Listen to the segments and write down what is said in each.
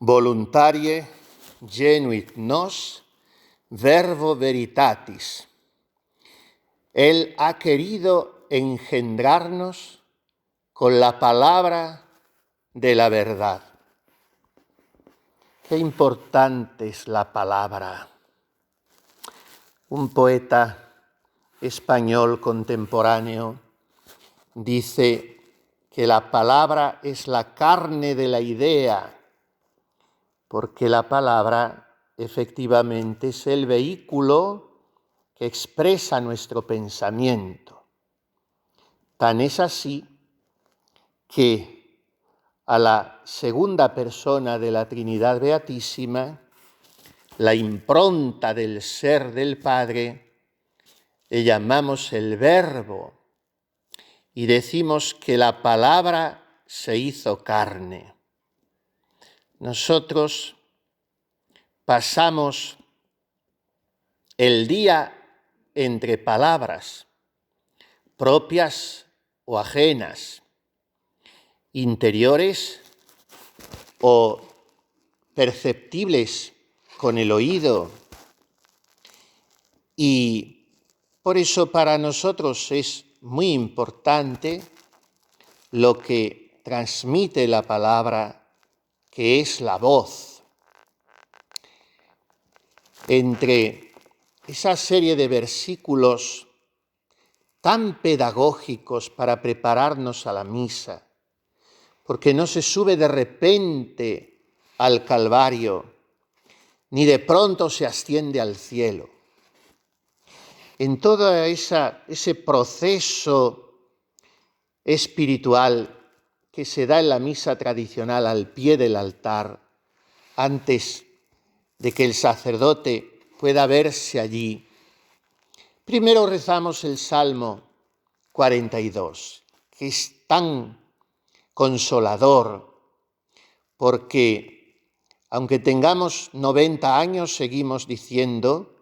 Voluntarie genuit nos verbo veritatis. Él ha querido engendrarnos con la palabra de la verdad. Qué importante es la palabra. Un poeta español contemporáneo dice que la palabra es la carne de la idea, porque la palabra efectivamente es el vehículo que expresa nuestro pensamiento. Tan es así que a la segunda persona de la Trinidad Beatísima, la impronta del ser del Padre, le llamamos el Verbo y decimos que la palabra se hizo carne. Nosotros pasamos el día entre palabras, propias o ajenas, interiores o perceptibles con el oído. Y por eso para nosotros es muy importante lo que transmite la palabra, que es la voz. Entre esa serie de versículos tan pedagógicos para prepararnos a la misa, porque no se sube de repente al Calvario, ni de pronto se asciende al cielo. En todo ese proceso espiritual que se da en la misa tradicional al pie del altar, antes de que el sacerdote pueda verse allí, primero rezamos el Salmo 42, que es tan consolador, porque aunque tengamos 90 años, seguimos diciendo: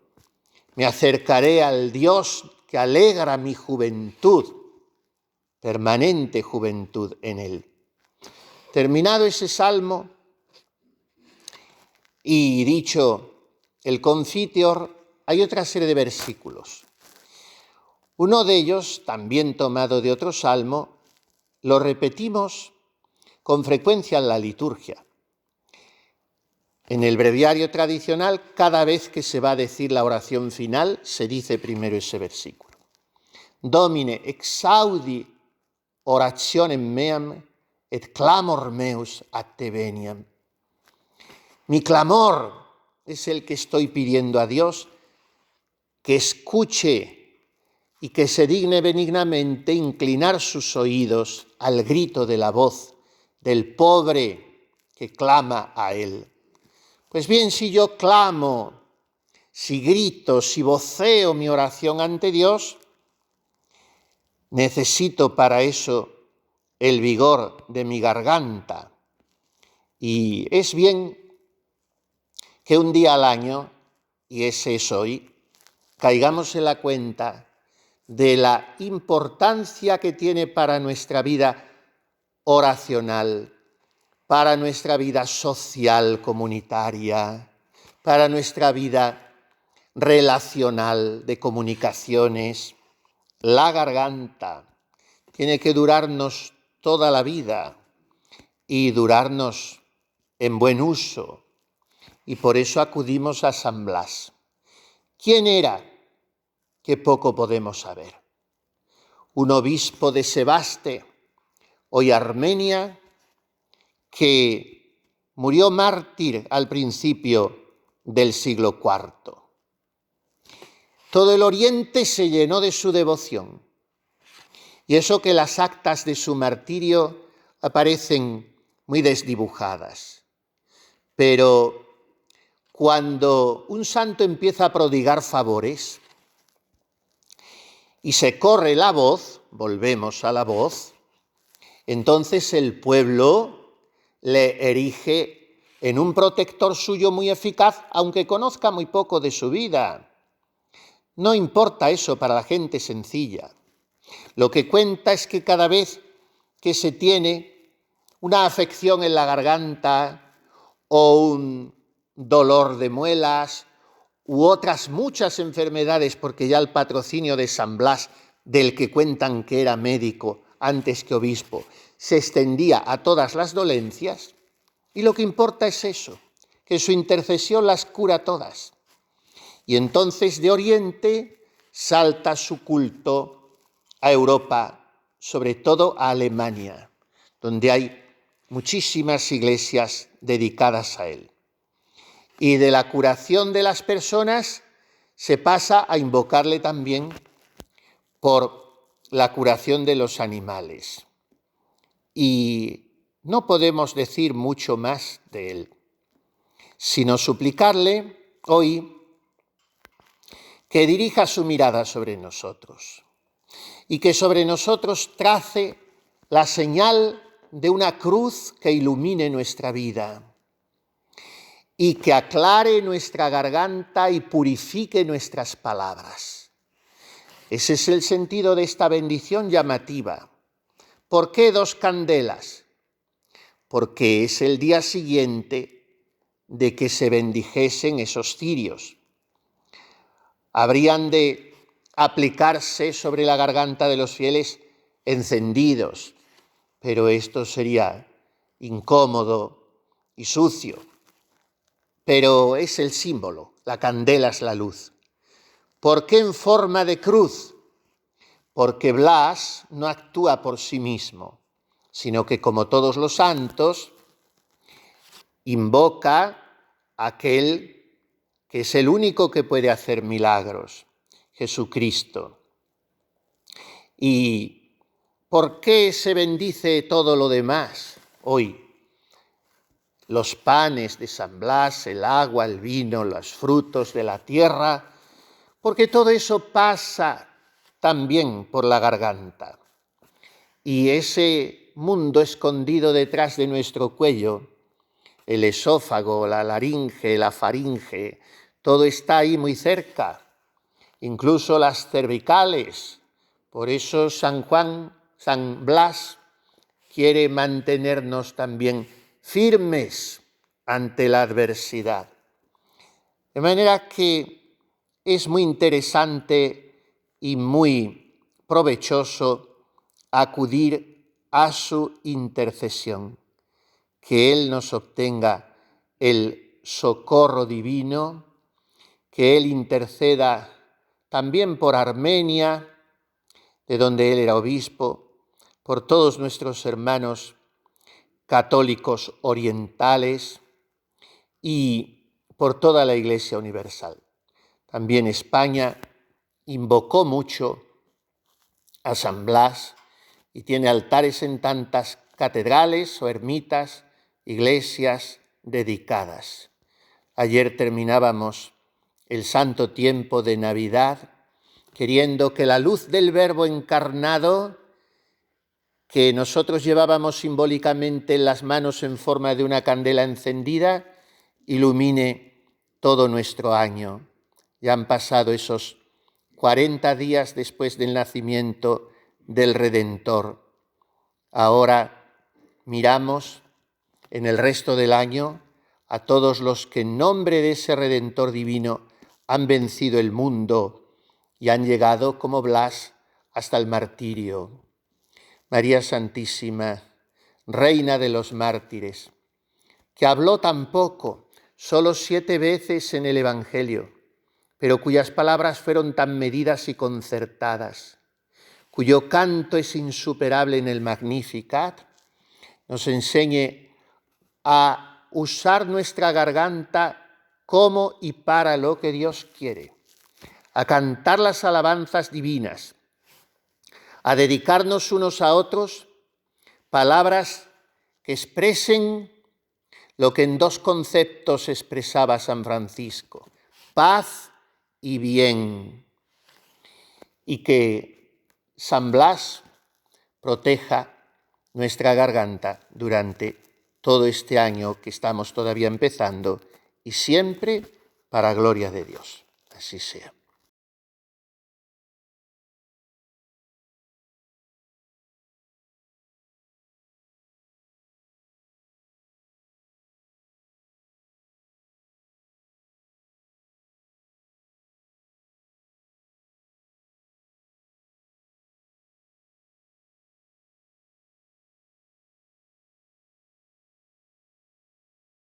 me acercaré al Dios que alegra mi juventud, permanente juventud en Él. Terminado ese salmo y dicho el Confiteor, hay otra serie de versículos. Uno de ellos, también tomado de otro salmo, lo repetimos con frecuencia en la liturgia. En el breviario tradicional, cada vez que se va a decir la oración final, se dice primero ese versículo. Domine exaudi orationem meam et clamor meus ad te veniam. Mi clamor es el que estoy pidiendo a Dios, que escuche y que se digne benignamente inclinar sus oídos al grito de la voz del pobre que clama a Él. Pues bien, si yo clamo, si grito, si voceo mi oración ante Dios, necesito para eso el vigor de mi garganta. Y es bien que un día al año, y ese es hoy, caigamos en la cuenta de la importancia que tiene para nuestra vida oracional, para nuestra vida social comunitaria, para nuestra vida relacional de comunicaciones. La garganta tiene que durarnos toda la vida y durarnos en buen uso. Y por eso acudimos a San Blas. ¿Quién era? Que poco podemos saber. Un obispo de Sebaste, hoy Armenia, que murió mártir al principio del siglo IV. Todo el Oriente se llenó de su devoción. Y eso que las actas de su martirio aparecen muy desdibujadas. Pero cuando un santo empieza a prodigar favores y se corre la voz, volvemos a la voz, entonces el pueblo le erige en un protector suyo muy eficaz, aunque conozca muy poco de su vida. No importa eso para la gente sencilla. Lo que cuenta es que cada vez que se tiene una afección en la garganta o un dolor de muelas u otras muchas enfermedades, porque ya el patrocinio de San Blas, del que cuentan que era médico antes que obispo, se extendía a todas las dolencias, y lo que importa es eso, que su intercesión las cura todas. Y entonces de Oriente salta su culto a Europa, sobre todo a Alemania, donde hay muchísimas iglesias dedicadas a él. Y de la curación de las personas se pasa a invocarle también por la curación de los animales. Y no podemos decir mucho más de él, sino suplicarle hoy que dirija su mirada sobre nosotros y que sobre nosotros trace la señal de una cruz que ilumine nuestra vida y que aclare nuestra garganta y purifique nuestras palabras. Ese es el sentido de esta bendición llamativa. ¿Por qué 2 candelas? Porque es el día siguiente de que se bendijesen esos cirios. Habrían de aplicarse sobre la garganta de los fieles encendidos, pero esto sería incómodo y sucio. Pero es el símbolo, la candela es la luz. ¿Por qué en forma de cruz? Porque Blas no actúa por sí mismo, sino que como todos los santos, invoca a aquel que es el único que puede hacer milagros, Jesucristo. ¿Y por qué se bendice todo lo demás hoy? Los panes de San Blas, el agua, el vino, los frutos de la tierra, porque todo eso pasa también por la garganta. Y ese mundo escondido detrás de nuestro cuello, el esófago, la laringe, la faringe, todo está ahí muy cerca, incluso las cervicales. Por eso San Blas quiere mantenernos también firmes ante la adversidad. De manera que es muy interesante y muy provechoso acudir a su intercesión, que Él nos obtenga el socorro divino, que Él interceda también por Armenia, de donde Él era obispo, por todos nuestros hermanos católicos orientales y por toda la Iglesia universal. También España invocó mucho a San Blas y tiene altares en tantas catedrales o ermitas, iglesias dedicadas. Ayer terminábamos el santo tiempo de Navidad queriendo que la luz del Verbo encarnado, que nosotros llevábamos simbólicamente en las manos en forma de una candela encendida, ilumine todo nuestro año. Ya han pasado esos 40 días después del nacimiento del Redentor. Ahora miramos en el resto del año a todos los que en nombre de ese Redentor divino han vencido el mundo y han llegado como Blas hasta el martirio. María Santísima, Reina de los mártires, que habló tan poco, solo 7 veces en el Evangelio, pero cuyas palabras fueron tan medidas y concertadas, cuyo canto es insuperable en el Magnificat, nos enseñe a usar nuestra garganta como y para lo que Dios quiere, a cantar las alabanzas divinas, a dedicarnos unos a otros palabras que expresen lo que en 2 conceptos expresaba San Francisco: paz y bien. Y que San Blas proteja nuestra garganta durante todo este año que estamos todavía empezando y siempre para gloria de Dios. Así sea.